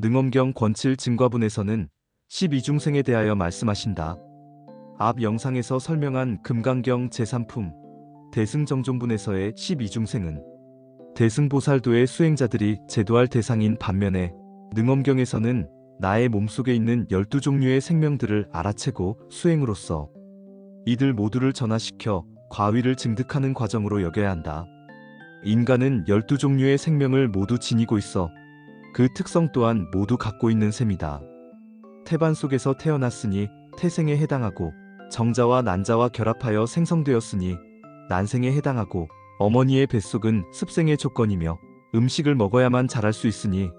능엄경 권칠 증과분에서는 12중생에 대하여 말씀하신다. 앞 영상에서 설명한 금강경 제3품 대승정종분에서의 12중생은 대승보살도의 수행자들이 제도할 대상인 반면에 능엄경에서는 나의 몸속에 있는 12종류의 생명들을 알아채고 수행으로써 이들 모두를 전화시켜 과위를 증득하는 과정으로 여겨야 한다. 인간은 12종류의 생명을 모두 지니고 있어 그 특성 또한 모두 갖고 있는 셈이다. 태반 속에서 태어났으니 태생에 해당하고 정자와 난자와 결합하여 생성되었으니 난생에 해당하고 어머니의 뱃속은 습생의 조건이며 음식을 먹어야만 자랄 수 있으니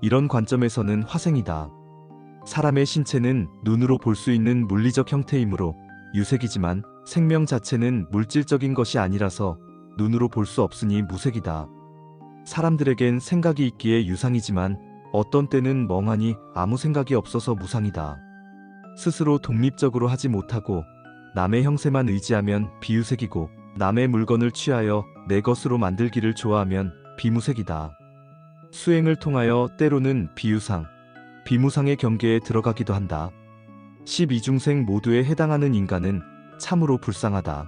이런 관점에서는 화생이다. 사람의 신체는 눈으로 볼 수 있는 물리적 형태이므로 유색이지만 생명 자체는 물질적인 것이 아니라서 눈으로 볼 수 없으니 무색이다. 사람들에겐 생각이 있기에 유상이지만 어떤 때는 멍하니 아무 생각이 없어서 무상이다. 스스로 독립적으로 하지 못하고 남의 형세만 의지하면 비유색이고 남의 물건을 취하여 내 것으로 만들기를 좋아하면 비무색이다. 수행을 통하여 때로는 비유상, 비무상의 경계에 들어가기도 한다. 12중생 모두에 해당하는 인간은 참으로 불쌍하다.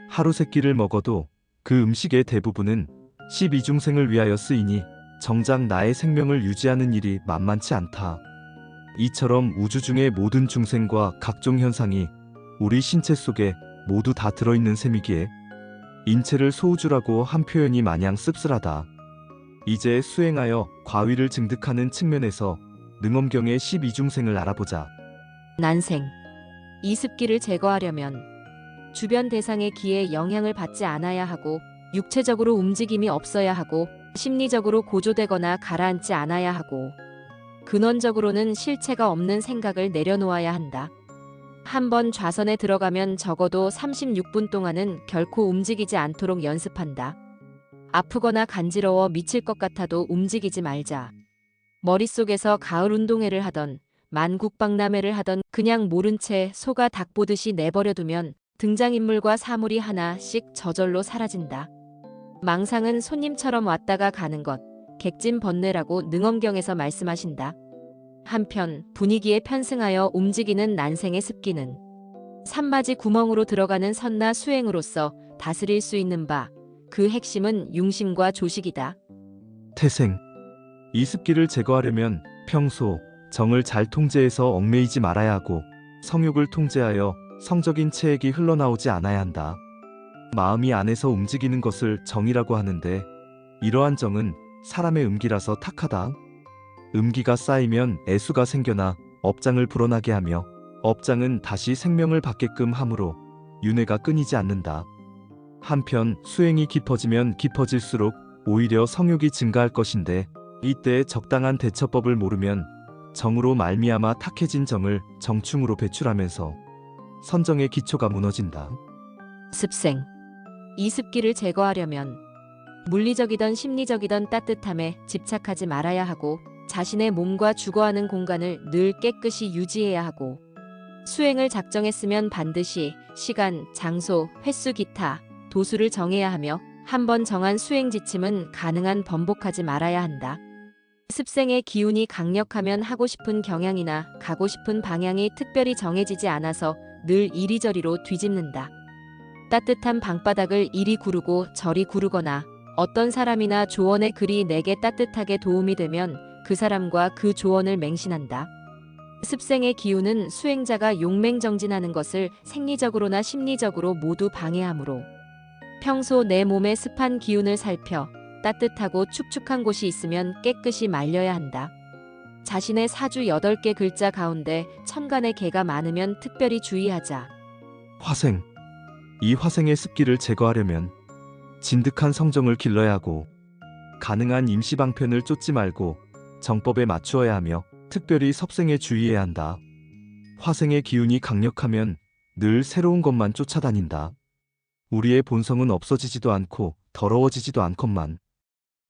하루 세 끼를 먹어도 그 음식의 대부분은 12중생을 위하여 쓰이니 정작 나의 생명을 유지하는 일이 만만치 않다. 이처럼 우주 중의 모든 중생과 각종 현상이 우리 신체 속에 모두 다 들어있는 셈이기에 인체를 소우주라고 한 표현이 마냥 씁쓸하다. 이제 수행하여 과위를 증득하는 측면에서 능엄경의 12중생을 알아보자. 난생. 이습기를 제거하려면 주변 대상의 기에 영향을 받지 않아야 하고 육체적으로 움직임이 없어야 하고 심리적으로 고조되거나 가라앉지 않아야 하고 근원적으로는 실체가 없는 생각을 내려놓아야 한다. 한번 좌선에 들어가면 적어도 36분 동안은 결코 움직이지 않도록 연습한다. 아프거나 간지러워 미칠 것 같아도 움직이지 말자. 머릿속에서 가을 운동회를 하던 만국박람회를 하던 그냥 모른 채 소가 닭 보듯이 내버려두면 등장인물과 사물이 하나씩 저절로 사라진다. 망상은 손님처럼 왔다가 가는 것, 객진번뇌라고 능엄경에서 말씀하신다. 한편 분위기에 편승하여 움직이는 난생의 습기는 산맞이 구멍으로 들어가는 선나 수행으로서 다스릴 수 있는 바, 그 핵심은 융심과 조식이다. 태생. 이 습기를 제거하려면 평소 정을 잘 통제해서 얽매이지 말아야 하고 성욕을 통제하여 성적인 체액이 흘러나오지 않아야 한다. 마음이 안에서 움직이는 것을 정이라고 하는데 이러한 정은 사람의 음기라서 탁하다. 음기가 쌓이면 애수가 생겨나 업장을 불어나게 하며 업장은 다시 생명을 받게끔 하므로 윤회가 끊이지 않는다. 한편 수행이 깊어지면 깊어질수록 오히려 성욕이 증가할 것인데 이때 적당한 대처법을 모르면 정으로 말미암아 탁해진 정을 정충으로 배출하면서 선정의 기초가 무너진다. 습생. 이 습기를 제거하려면 물리적이던 심리적이던 따뜻함에 집착하지 말아야 하고 자신의 몸과 주거하는 공간을 늘 깨끗이 유지해야 하고 수행을 작정했으면 반드시 시간, 장소, 횟수 기타, 도수를 정해야 하며 한번 정한 수행 지침은 가능한 번복하지 말아야 한다. 습생의 기운이 강력하면 하고 싶은 경향이나 가고 싶은 방향이 특별히 정해지지 않아서 늘 이리저리로 뒤집는다. 따뜻한 방바닥을 이리 구르고 저리 구르거나 어떤 사람이나 조언의 글이 내게 따뜻하게 도움이 되면 그 사람과 그 조언을 맹신한다. 습생의 기운은 수행자가 용맹정진하는 것을 생리적으로나 심리적으로 모두 방해하므로 평소 내 몸의 습한 기운을 살펴 따뜻하고 축축한 곳이 있으면 깨끗이 말려야 한다. 자신의 사주 8개 글자 가운데 천간의 개가 많으면 특별히 주의하자. 화생. 이 화생의 습기를 제거하려면 진득한 성정을 길러야 하고 가능한 임시방편을 쫓지 말고 정법에 맞추어야 하며 특별히 섭생에 주의해야 한다. 화생의 기운이 강력하면 늘 새로운 것만 쫓아다닌다. 우리의 본성은 없어지지도 않고 더러워지지도 않건만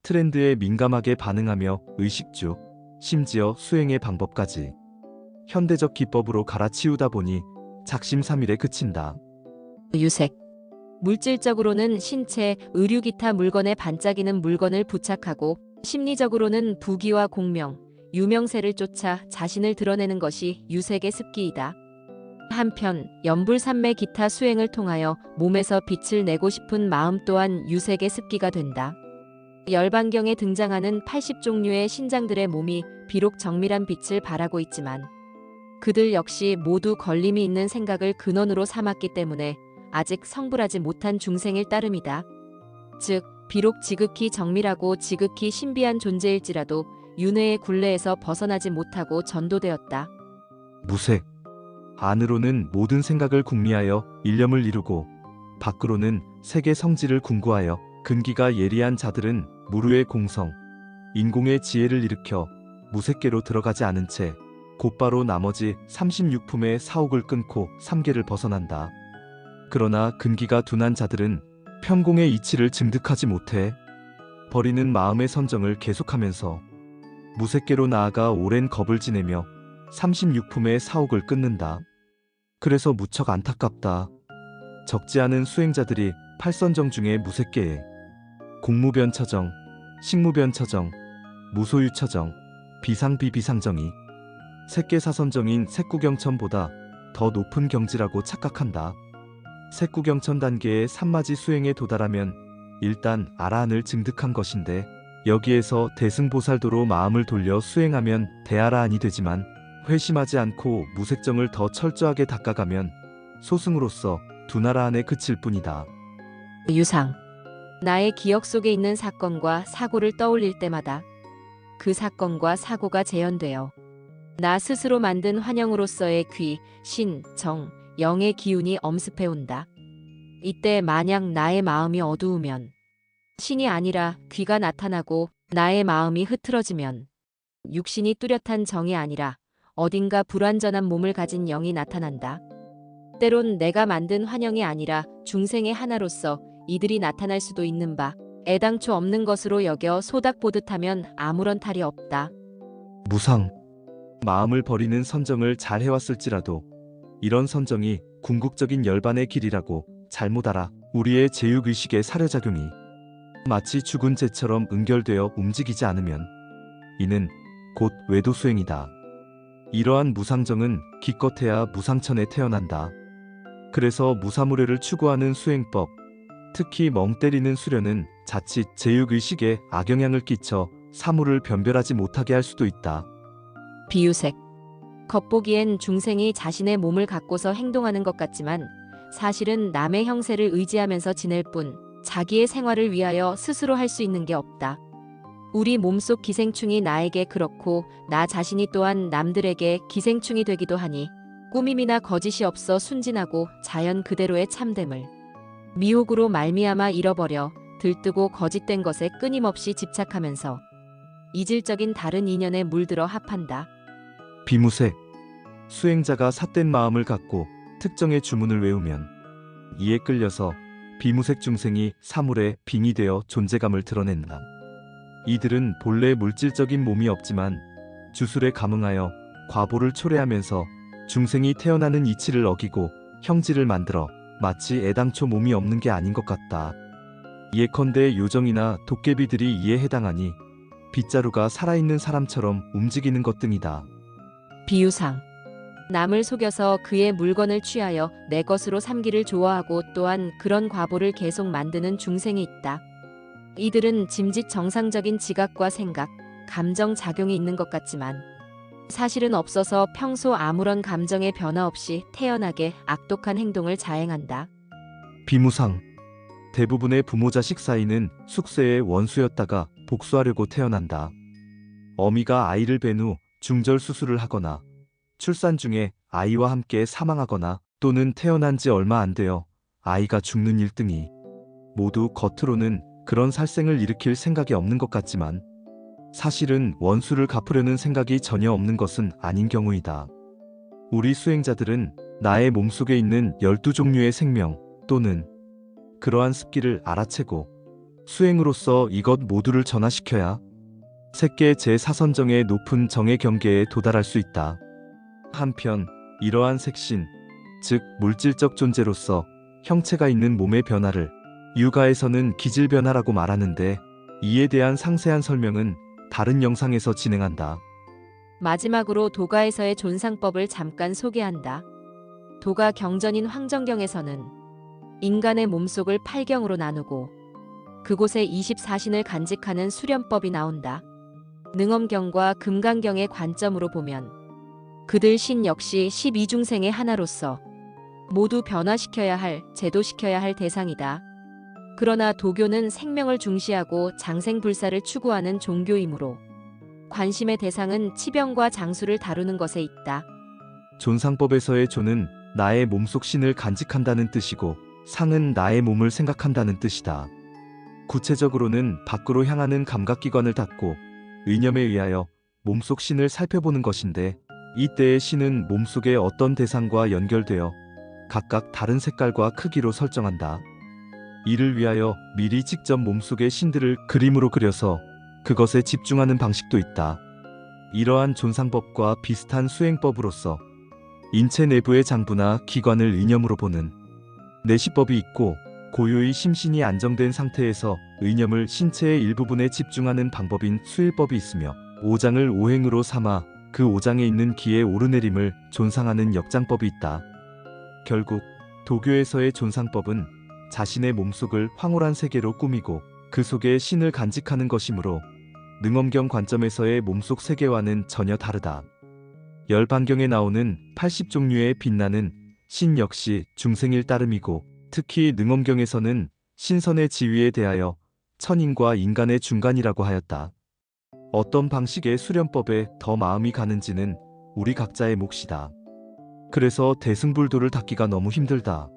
트렌드에 민감하게 반응하며 의식주, 심지어 수행의 방법까지 현대적 기법으로 갈아치우다 보니 작심삼일에 그친다. 유색. 물질적으로는 신체, 의류 기타 물건에 반짝이는 물건을 부착하고 심리적으로는 부귀와 공명, 유명세를 쫓아 자신을 드러내는 것이 유색의 습기이다. 한편 연불산매 기타 수행을 통하여 몸에서 빛을 내고 싶은 마음 또한 유색의 습기가 된다. 열반경에 등장하는 80종류의 신장들의 몸이 비록 정밀한 빛을 발하고 있지만 그들 역시 모두 걸림이 있는 생각을 근원으로 삼았기 때문에 아직 성불하지 못한 중생일 따름이다. 즉, 비록 지극히 정밀하고 지극히 신비한 존재일지라도 윤회의 굴레에서 벗어나지 못하고 전도되었다. 무색. 안으로는 모든 생각을 궁리하여 일념을 이루고 밖으로는 세계 성질을 궁구하여 근기가 예리한 자들은 무르의 공성, 인공의 지혜를 일으켜 무색계로 들어가지 않은 채 곧바로 나머지 36품의 사옥을 끊고 삼계를 벗어난다. 그러나 근기가 둔한 자들은 편공의 이치를 증득하지 못해 버리는 마음의 선정을 계속하면서 무색계로 나아가 오랜 겁을 지내며 36품의 사옥을 끊는다. 그래서 무척 안타깝다. 적지 않은 수행자들이 팔선정 중에 무색계에 공무변처정, 식무변처정, 무소유처정, 비상비비상정이 색계사선정인 색구경천보다 더 높은 경지라고 착각한다. 색구경천 단계의 삼마지 수행에 도달하면 일단 아라한을 증득한 것인데 여기에서 대승보살도로 마음을 돌려 수행하면 대아라한이 되지만 회심하지 않고 무색정을 더 철저하게 닦아가면 소승으로서 두나라한에 그칠 뿐이다. 유상. 나의 기억 속에 있는 사건과 사고를 떠올릴 때마다 그 사건과 사고가 재현되어 나 스스로 만든 환영으로서의 귀, 신, 정, 영의 기운이 엄습해온다. 이때 만약 나의 마음이 어두우면 신이 아니라 귀가 나타나고 나의 마음이 흐트러지면 육신이 뚜렷한 정이 아니라 어딘가 불완전한 몸을 가진 영이 나타난다. 때론 내가 만든 환영이 아니라 중생의 하나로서 이들이 나타날 수도 있는 바 애당초 없는 것으로 여겨 소닥보듯하면 아무런 탈이 없다. 무상. 마음을 버리는 선정을 잘 해왔을지라도 이런 선정이 궁극적인 열반의 길이라고 잘못 알아 우리의 제육의식의 사려작용이 마치 죽은 재처럼 응결되어 움직이지 않으면 이는 곧 외도수행이다. 이러한 무상정은 기껏해야 무상천에 태어난다. 그래서 무사무례를 추구하는 수행법, 특히 멍 때리는 수련은 자칫 제육의식에 악영향을 끼쳐 사물을 변별하지 못하게 할 수도 있다. 비유색. 겉보기엔 중생이 자신의 몸을 갖고서 행동하는 것 같지만 사실은 남의 형세를 의지하면서 지낼 뿐 자기의 생활을 위하여 스스로 할 수 있는 게 없다. 우리 몸속 기생충이 나에게 그렇고 나 자신이 또한 남들에게 기생충이 되기도 하니 꾸밈이나 거짓이 없어 순진하고 자연 그대로의 참됨을 미혹으로 말미암아 잃어버려 들뜨고 거짓된 것에 끊임없이 집착하면서 이질적인 다른 인연에 물들어 합한다. 비무색. 수행자가 삿된 마음을 갖고 특정의 주문을 외우면 이에 끌려서 비무색 중생이 사물에 빙이 되어 존재감을 드러낸다. 이들은 본래 물질적인 몸이 없지만 주술에 감응하여 과보를 초래하면서 중생이 태어나는 이치를 어기고 형질을 만들어 마치 애당초 몸이 없는 게 아닌 것 같다. 예컨대 요정이나 도깨비들이 이에 해당하니 빗자루가 살아있는 사람처럼 움직이는 것 등이다. 비유상. 남을 속여서 그의 물건을 취하여 내 것으로 삼기를 좋아하고 또한 그런 과보를 계속 만드는 중생이 있다. 이들은 짐짓 정상적인 지각과 생각, 감정 작용이 있는 것 같지만 사실은 없어서 평소 아무런 감정의 변화 없이 태연하게 악독한 행동을 자행한다. 비무상. 대부분의 부모 자식 사이는 숙세의 원수였다가 복수하려고 태어난다. 어미가 아이를 뵌 후 중절 수술을 하거나 출산 중에 아이와 함께 사망하거나 또는 태어난 지 얼마 안 되어 아이가 죽는 일 등이 모두 겉으로는 그런 살생을 일으킬 생각이 없는 것 같지만 사실은 원수를 갚으려는 생각이 전혀 없는 것은 아닌 경우이다. 우리 수행자들은 나의 몸속에 있는 12종류의 생명 또는 그러한 습기를 알아채고 수행으로서 이것 모두를 전화시켜야 색계 제4선정의 높은 정의 경계에 도달할 수 있다. 한편 이러한 색신, 즉 물질적 존재로서 형체가 있는 몸의 변화를 유가에서는 기질변화라고 말하는데 이에 대한 상세한 설명은 다른 영상에서 진행한다. 마지막으로 도가에서의 존상법을 잠깐 소개한다. 도가 경전인 황정경에서는 인간의 몸속을 8경으로 나누고 그곳에 24신을 간직하는 수련법이 나온다. 능엄경과 금강경의 관점으로 보면 그들 신 역시 12중생의 하나로서 모두 변화시켜야 할, 제도시켜야 할 대상이다. 그러나 도교는 생명을 중시하고 장생불사를 추구하는 종교이므로 관심의 대상은 치병과 장수를 다루는 것에 있다. 존상법에서의 존은 나의 몸속 신을 간직한다는 뜻이고 상은 나의 몸을 생각한다는 뜻이다. 구체적으로는 밖으로 향하는 감각기관을 닫고 의념에 의하여 몸속 신을 살펴보는 것인데, 이때의 신은 몸속의 어떤 대상과 연결되어 각각 다른 색깔과 크기로 설정한다. 이를 위하여 미리 직접 몸속의 신들을 그림으로 그려서 그것에 집중하는 방식도 있다. 이러한 존상법과 비슷한 수행법으로서 인체 내부의 장부나 기관을 의념으로 보는 내시법이 있고, 고요히 심신이 안정된 상태에서 의념을 신체의 일부분에 집중하는 방법인 수일법이 있으며, 오장을 오행으로 삼아 그 오장에 있는 기의 오르내림을 존상하는 역장법이 있다. 결국 도교에서의 존상법은 자신의 몸속을 황홀한 세계로 꾸미고 그 속에 신을 간직하는 것이므로 능엄경 관점에서의 몸속 세계와는 전혀 다르다. 열반경에 나오는 80종류의 빛나는 신 역시 중생일 따름이고, 특히 능엄경에서는 신선의 지위에 대하여 천인과 인간의 중간이라고 하였다. 어떤 방식의 수련법에 더 마음이 가는지는 우리 각자의 몫이다. 그래서 대승불도를 닦기가 너무 힘들다.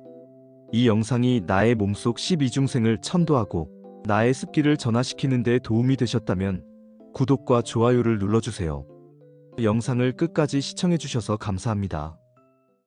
이 영상이 나의 몸속 12중생을 천도하고 나의 습기를 전화시키는 데 도움이 되셨다면 구독과 좋아요를 눌러주세요. 영상을 끝까지 시청해주셔서 감사합니다.